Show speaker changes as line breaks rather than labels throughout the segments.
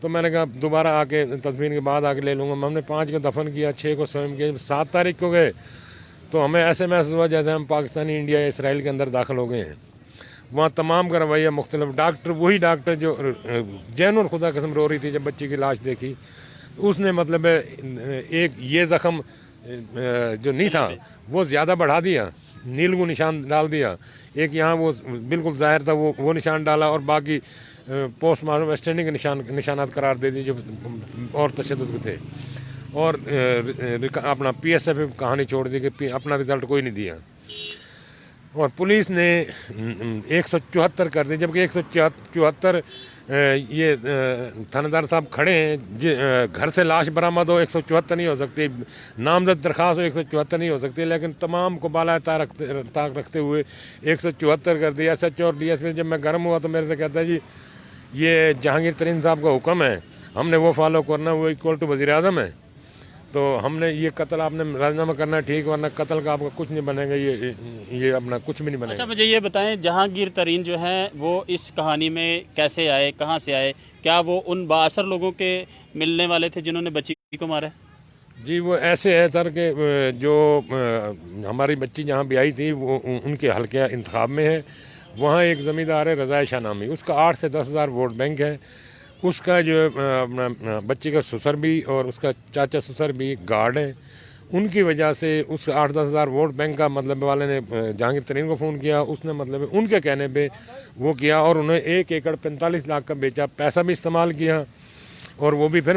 تو میں نے کہا دوبارہ آ کے تدفین کے بعد آ کے لے لوں گا. ہم نے 5 کو دفن کیا, 6 کو سوئم کیا. 7 تاریخ کو گئے تو ہمیں ایسے محسوس ہوا جیسے ہم پاکستانی انڈیا یا اسرائیل کے اندر داخل ہو گئے ہیں. وہاں تمام کا رویہ مختلف. ڈاکٹر وہی ڈاکٹر جو جین اور خدا قسم رو رہی تھی جب بچی کی لاش دیکھی, اس نے مطلب ایک یہ زخم جو نہیں تھا وہ زیادہ بڑھا دیا, نیل کو نشان ڈال دیا. ایک یہاں وہ بالکل ظاہر تھا وہ نشان ڈالا, اور باقی پوسٹ مارٹم اسٹینڈنگ کے نشانات قرار دے دی جو اور تشدد کے تھے. اور اپنا پی ایس ایف کہانی چھوڑ دی کہ اپنا رزلٹ کوئی نہیں دیا. اور پولیس نے 174 کر دی, جبکہ 174 یہ تھانیدار صاحب کھڑے ہیں. گھر سے لاش برآمد ہو 174 نہیں ہو سکتی, نامزد درخواست ہو 174 نہیں ہو سکتی, لیکن تمام کو بالائے طاق رکھتے ہوئے 174 کر دیا. ایس ایچ او اور ڈی ایس پی جب میں گرم ہوا تو میرے سے کہتا ہے جی یہ جہانگیر ترین صاحب کا حکم ہے, ہم نے وہ فالو کرنا, وہ ایکول ٹو وزیر اعظم ہے. تو ہم نے یہ قتل آپ نے راجنامہ کرنا ٹھیک, ورنہ قتل کا آپ کا کچھ نہیں بنے گا, یہ اپنا کچھ بھی نہیں بنے گا.
اچھا مجھے یہ بتائیں, جہانگیر ترین جو ہیں وہ اس کہانی میں کیسے آئے, کہاں سے آئے؟ کیا وہ ان بااثر لوگوں کے ملنے والے تھے جنہوں نے بچی کو مارا ہے؟
جی وہ ایسے ہے سر کہ جو ہماری بچی جہاں بھی آئی تھی وہ ان کے حلقہ انتخاب میں ہے. وہاں ایک زمیندار ہے رضا شاہ نامی, اس کا 8 سے 10 ہزار ووٹ بینک ہے. اس کا جو بچی کا سسر بھی اور اس کا چاچا سسر بھی گارڈ ہیں. ان کی وجہ سے اس 8-10 ہزار ووٹ بینک کا مطلب والے نے جہانگیر ترین کو فون کیا. اس نے مطلب ان کے کہنے پہ وہ کیا, اور انہیں 1 ایکڑ 45 لاکھ کا بیچا, پیسہ بھی استعمال کیا. اور وہ بھی پھر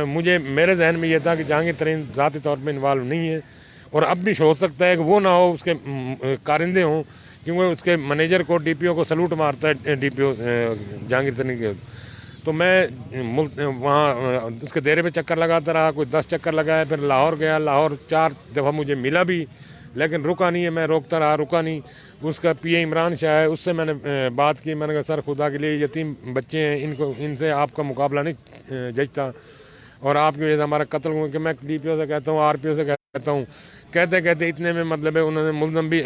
مجھے میرے ذہن میں یہ تھا کہ جہانگیر ترین ذاتی طور پہ انوالو نہیں ہے, اور اب بھی ہو سکتا ہے کہ وہ نہ ہو, اس کے کارندے ہوں, کیونکہ اس کے منیجر کو ڈی پی او کو سلوٹ مارتا ہے ڈی پی او جہانگیر ترین کے. تو میں وہاں اس کے دیرے پہ چکر لگاتا رہا, کوئی 10 چکر لگایا. پھر لاہور گیا, لاہور 4 دفعہ مجھے ملا بھی, لیکن رکا نہیں ہے. میں روکتا رہا, رکا نہیں. اس کا پی اے عمران شاہ ہے, اس سے میں نے بات کی. میں نے کہا سر خدا کے لیے یتیم بچے ہیں, ان سے آپ کا مقابلہ نہیں جچتا, اور آپ کی وجہ سے ہمارا قتل ہوا. کہ میں ڈی پی او سے کہتا ہوں, آر پی او سے کہتا ہوں, کہتے اتنے میں مطلب ہے انہوں نے ملزم بھی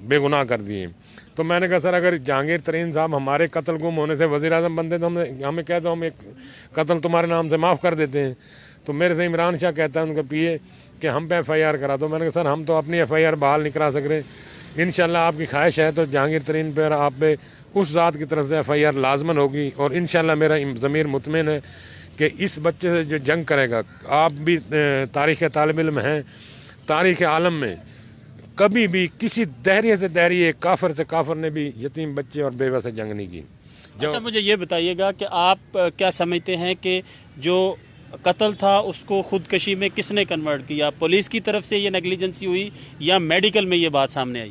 بے گناہ کر دیے. تو میں نے کہا سر اگر جہانگیر ترین صاحب ہمارے قتل گم ہونے سے وزیر اعظم بنتے تو ہمیں کہتا ہوں ہم ایک قتل تمہارے نام سے معاف کر دیتے ہیں. تو میرے سے عمران شاہ کہتا ہے ان کا پی اے کہ ہم پہ ایف آئی آر کرا دو. میں نے کہا سر ہم تو اپنی ایف آئی آر بحال نہیں کرا سک رہے, انشاءاللہ آپ کی خواہش ہے تو جہانگیر ترین پہ آپ پہ اس ذات کی طرف سے ایف آئی آر لازمن ہوگی. اور انشاءاللہ میرا ضمیر مطمئن ہے کہ اس بچے سے جو جنگ کرے گا, آپ بھی تاریخ طالب علم ہیں, تاریخ عالم میں کبھی بھی کسی دہریے سے دہریے, کافر سے کافر نے بھی یتیم بچے اور بیوہ سے جنگ نہیں کی.
اچھا مجھے یہ بتائیے گا کہ آپ کیا سمجھتے ہیں کہ جو قتل تھا اس کو خودکشی میں کس نے کنورٹ کیا؟ پولیس کی طرف سے یہ نیگلیجنسی ہوئی یا میڈیکل میں یہ بات سامنے آئی؟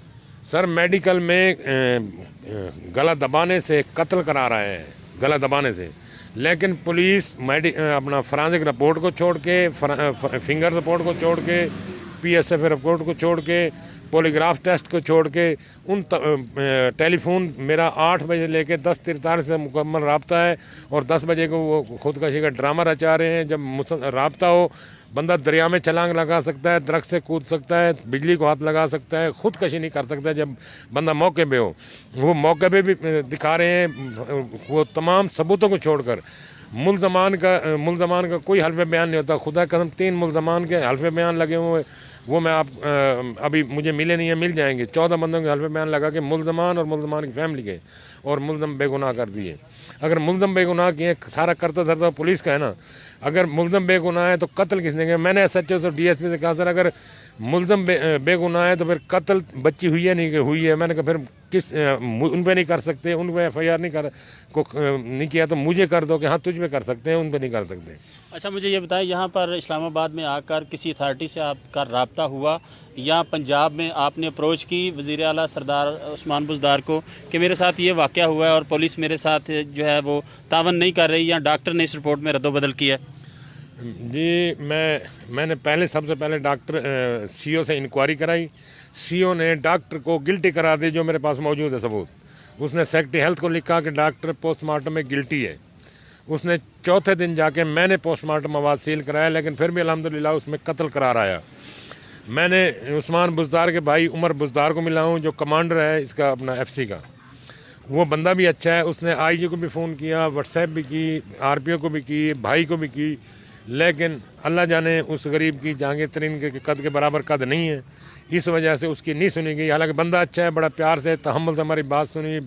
سر میڈیکل میں گلا دبانے سے قتل کرا رہا ہے, گلا دبانے سے. لیکن پولیس اپنا فرانزک رپورٹ کو چھوڑ کے, فنگر رپورٹ کو چھوڑ کے, پی ایس ایف رپورٹ کو چھوڑ کے, پولیگراف ٹیسٹ کو چھوڑ کے, ان ٹیلی فون میرا 8 بجے لے کے 10:43 سے مکمل رابطہ ہے, اور 10 بجے کو وہ خودکشی کا ڈرامہ رچا رہے ہیں. جب رابطہ ہو بندہ دریا میں چھلانگ لگا سکتا ہے, درخت سے کود سکتا ہے, بجلی کو ہاتھ لگا سکتا ہے, خودکشی نہیں کر سکتا جب بندہ موقع پہ ہو. وہ موقع پہ بھی دکھا رہے ہیں. وہ تمام ثبوتوں کو چھوڑ کر ملزمان کا کوئی حلف بیان نہیں ہوتا. خدا قسم 3 ملزمان کے حلف بیان لگے ہوئے, وہ میں آپ ابھی مجھے ملے نہیں ہیں, مل جائیں گے. 14 بندوں کے حلف بیان لگا کے ملزمان اور ملزمان کی فیملی کے, اور ملزم بے گناہ کر دیے. اگر ملزم بے گناہ کیے, سارا کرتا دھرتا پولیس کا ہے نا. اگر ملزم بے گناہ ہے تو قتل کس نے کیا؟ میں نے ایس ایچ او سے ڈی ایس پی سے کہا سر اگر ملزم بے گناہ ہے تو پھر قتل بچی ہوئی ہے نہیں کہ ہوئی ہے. میں نے کہا پھر ان پہ نہیں کر سکتے, ان پہ ایف آئی آر نہیں کیا تو مجھے کر دو کہ ہاں تجھ پہ کر سکتے ہیں, ان پہ نہیں کر سکتے.
اچھا مجھے یہ بتائیں, یہاں پر اسلام آباد میں آ کر کسی اتھارٹی سے آپ کا رابطہ ہوا یا پنجاب میں آپ نے اپروچ کی وزیر اعلیٰ سردار عثمان بزدار کو کہ میرے ساتھ یہ واقعہ ہوا ہے اور پولیس میرے ساتھ جو ہے وہ تعاون نہیں کر رہی, یا ڈاکٹر نے اس رپورٹ میں رد و بدل کیا؟
جی میں نے سب سے پہلے ڈاکٹر سی او سے انکوائری کرائی. سی او نے ڈاکٹر کو گلٹی کرا دی, جو میرے پاس موجود ہے ثبوت. اس نے سیکرٹری ہیلتھ کو لکھا کہ ڈاکٹر پوسٹ مارٹم میں گلٹی ہے. اس نے چوتھے دن جا کے میں نے پوسٹ مارٹم مواد سیل کرایا, لیکن پھر بھی الحمدللہ اس میں قتل قرار آیا. میں نے عثمان بزدار کے بھائی عمر بزدار کو ملا ہوں, جو کمانڈر ہے اس کا اپنا ایف سی کا. وہ بندہ بھی اچھا ہے، اس نے آئی جی کو بھی فون کیا، واٹس ایپ بھی کی، آر پی او کو بھی کی، بھائی کو بھی کی، لیکن اللہ جانے اس غریب کی جہانگیر ترین کے قد کے برابر قد نہیں ہے، اس وجہ سے اس کی نہیں سنی گئی۔ حالانکہ بندہ اچھا ہے، بڑا پیار سے تحمل سے ہماری بات سنی،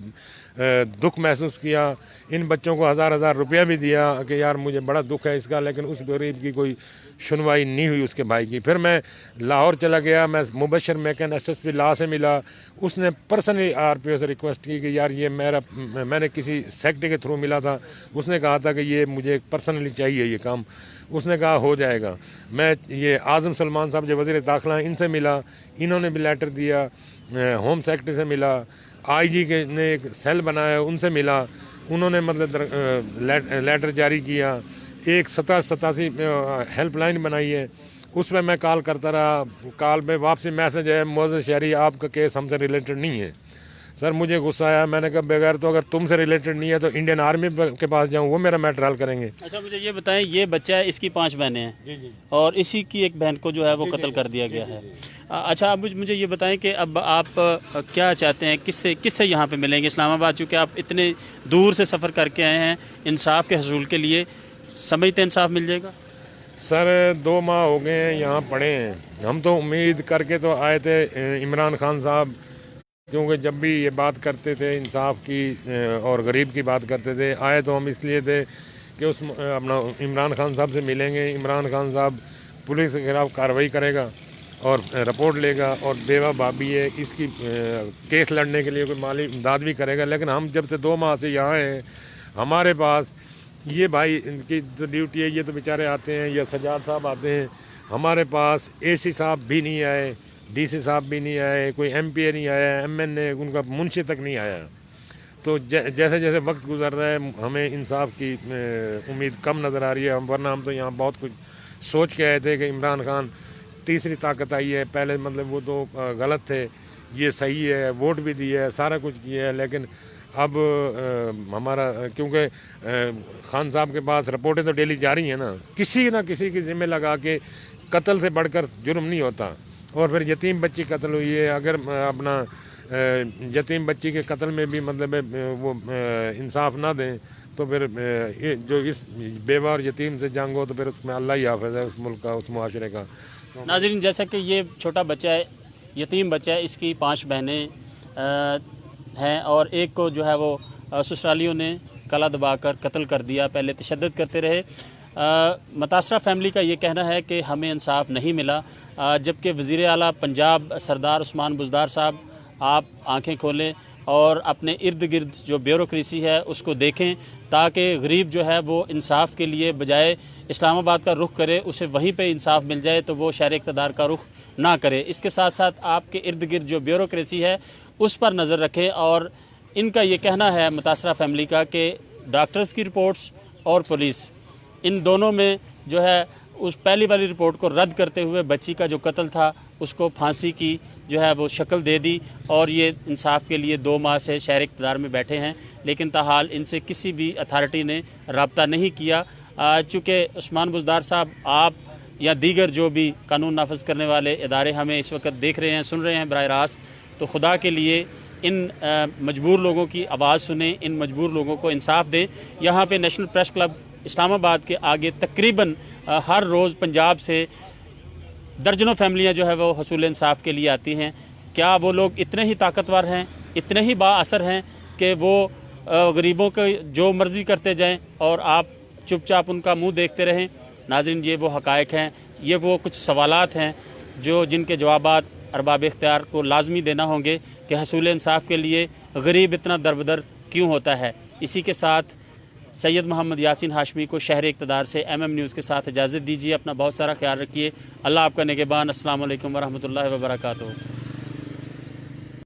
دکھ محسوس کیا، ان بچوں کو 1000 روپیہ بھی دیا کہ یار مجھے بڑا دکھ ہے اس کا، لیکن اس غریب کی کوئی سنوائی نہیں ہوئی اس کے بھائی کی۔ پھر میں لاہور چلا گیا، میں مبشر میکن ایس ایس پی لا سے ملا، اس نے پرسنلی آر پی او سے ریکویسٹ کی کہ یار یہ میں نے کسی سیکٹری کے تھرو ملا تھا، اس نے کہا تھا کہ یہ مجھے پرسنلی چاہیے یہ کام، اس نے کہا ہو جائے گا۔ میں یہ اعظم سلمان صاحب جو وزیر داخلہ ہیں ان سے ملا، انہوں نے بھی لیٹر دیا، ہوم سیکٹری سے ملا، آئی جی کے نے ایک سیل بنایا ان سے ملا، انہوں نے مطلب لیٹر جاری کیا، ایک 87 ہیلپ لائن بنائی ہے، اس پہ میں کال کرتا رہا، کال پہ واپسی میسج ہے معزز شہری آپ کا کیس ہم سے ریلیٹڈ نہیں ہے۔ سر مجھے غصہ آیا، میں نے کہا بغیر تو اگر تم سے ریلیٹڈ نہیں ہے تو انڈین آرمی کے پاس جاؤں، وہ میرا میٹر حل کریں گے۔
اچھا مجھے یہ بتائیں، یہ بچہ ہے، اس کی 5 بہنیں ہیں اور اسی کی ایک بہن کو جو ہے وہ قتل کر دیا گیا ہے۔ اچھا اب مجھے یہ بتائیں کہ اب آپ کیا چاہتے ہیں، کس سے یہاں پہ ملیں گے اسلام آباد، چونکہ آپ اتنے دور سے سفر کر کے آئے ہیں انصاف کے حصول کے لیے، سمجھتے انصاف مل جائے گا؟
سر 2 ماہ ہو گئے ہیں یہاں پڑے ہیں، ہم تو امید کر کے تو آئے تھے عمران خان صاحب، کیونکہ جب بھی یہ بات کرتے تھے انصاف کی اور غریب کی بات کرتے تھے، آئے تو ہم اس لیے تھے کہ اس اپنا عمران خان صاحب سے ملیں گے، عمران خان صاحب پولیس کے خلاف کارروائی کرے گا اور رپورٹ لے گا، اور بیوہ بھابھی ہے اس کی کیس لڑنے کے لیے کوئی مالی امداد بھی کرے گا۔ لیکن ہم جب سے 2 ماہ سے یہاں ہیں، ہمارے پاس یہ بھائی ان کی جو ڈیوٹی ہے یہ تو بیچارے آتے ہیں، یا سجاد صاحب آتے ہیں، ہمارے پاس اے سی صاحب بھی نہیں آئے، ڈی سی صاحب بھی نہیں آئے، کوئی ایم پی اے نہیں آیا، ایم این اے ان کا منشی تک نہیں آیا۔ تو جیسے جیسے وقت گزر رہا ہے ہمیں انصاف کی امید کم نظر آ رہی ہے، ورنہ ہم تو یہاں بہت کچھ سوچ کے آئے تھے کہ عمران خان تیسری طاقت آئی ہے، پہلے مطلب وہ تو غلط تھے، یہ صحیح ہے، ووٹ بھی دی ہے، سارا کچھ کیا ہے، لیکن اب ہمارا کیونکہ خان صاحب کے پاس رپورٹیں تو ڈیلی جاری ہیں نا، کسی نہ کسی کی ذمہ لگا کے قتل سے بڑھ کر جرم نہیں ہوتا۔ اور پھر یتیم بچی قتل ہوئی ہے، اگر اپنا یتیم بچی کے قتل میں بھی مطلب وہ انصاف نہ دیں تو پھر جو اس بیوہ اور یتیم سے جنگ ہو تو پھر اس میں اللہ ہی حافظ ہے اس ملک کا، اس معاشرے کا۔
ناظرین جیسا کہ یہ چھوٹا بچہ ہے، یتیم بچہ ہے، اس کی 5 بہنیں ہیں اور ایک کو جو ہے وہ سسرالیوں نے کلا دبا کر قتل کر دیا، پہلے تشدد کرتے رہے۔ متاثرہ فیملی کا یہ کہنا ہے کہ ہمیں انصاف نہیں ملا، جبکہ وزیر اعلیٰ پنجاب سردار عثمان بزدار صاحب آپ آنکھیں کھولیں اور اپنے ارد گرد جو بیوروکریسی ہے اس کو دیکھیں، تاکہ غریب جو ہے وہ انصاف کے لیے بجائے اسلام آباد کا رخ کرے، اسے وہیں پہ انصاف مل جائے تو وہ شہر اقتدار کا رخ نہ کرے۔ اس کے ساتھ ساتھ آپ کے ارد گرد جو بیوروکریسی ہے اس پر نظر رکھیں، اور ان کا یہ کہنا ہے متاثرہ فیملی کا کہ ڈاکٹرز کی رپورٹس اور پولیس ان دونوں میں جو ہے اس پہلی والی رپورٹ کو رد کرتے ہوئے بچی کا جو قتل تھا اس کو پھانسی کی جو ہے وہ شکل دے دی، اور یہ انصاف کے لیے 2 ماہ سے شہر اقتدار میں بیٹھے ہیں، لیکن تاحال ان سے کسی بھی اتھارٹی نے رابطہ نہیں کیا۔ چونکہ عثمان بزدار صاحب، آپ یا دیگر جو بھی قانون نافذ کرنے والے ادارے ہمیں اس وقت دیکھ رہے ہیں، سن رہے ہیں براہ راست، تو خدا کے لیے ان مجبور لوگوں کی آواز سنیں، ان مجبور لوگوں کو انصاف دیں۔ یہاں پہ نیشنل پریس کلب اسلام آباد کے آگے تقریباً ہر روز پنجاب سے درجنوں فیملیاں جو ہے وہ حصول انصاف کے لیے آتی ہیں۔ کیا وہ لوگ اتنے ہی طاقتور ہیں، اتنے ہی با اثر ہیں کہ وہ غریبوں کو جو مرضی کرتے جائیں اور آپ چپ چاپ ان کا منہ دیکھتے رہیں؟ ناظرین یہ وہ حقائق ہیں، یہ وہ کچھ سوالات ہیں جن کے جوابات ارباب اختیار کو لازمی دینا ہوں گے کہ حصول انصاف کے لیے غریب اتنا دربدر کیوں ہوتا ہے۔ اسی کے ساتھ سید محمد یاسین ہاشمی کو شہر اقتدار سے MM نیوز کے ساتھ اجازت دیجیے۔ اپنا بہت سارا خیال رکھیے۔ اللہ آپ کا نگہبان۔ السلام علیکم ورحمۃ اللہ وبرکاتہ۔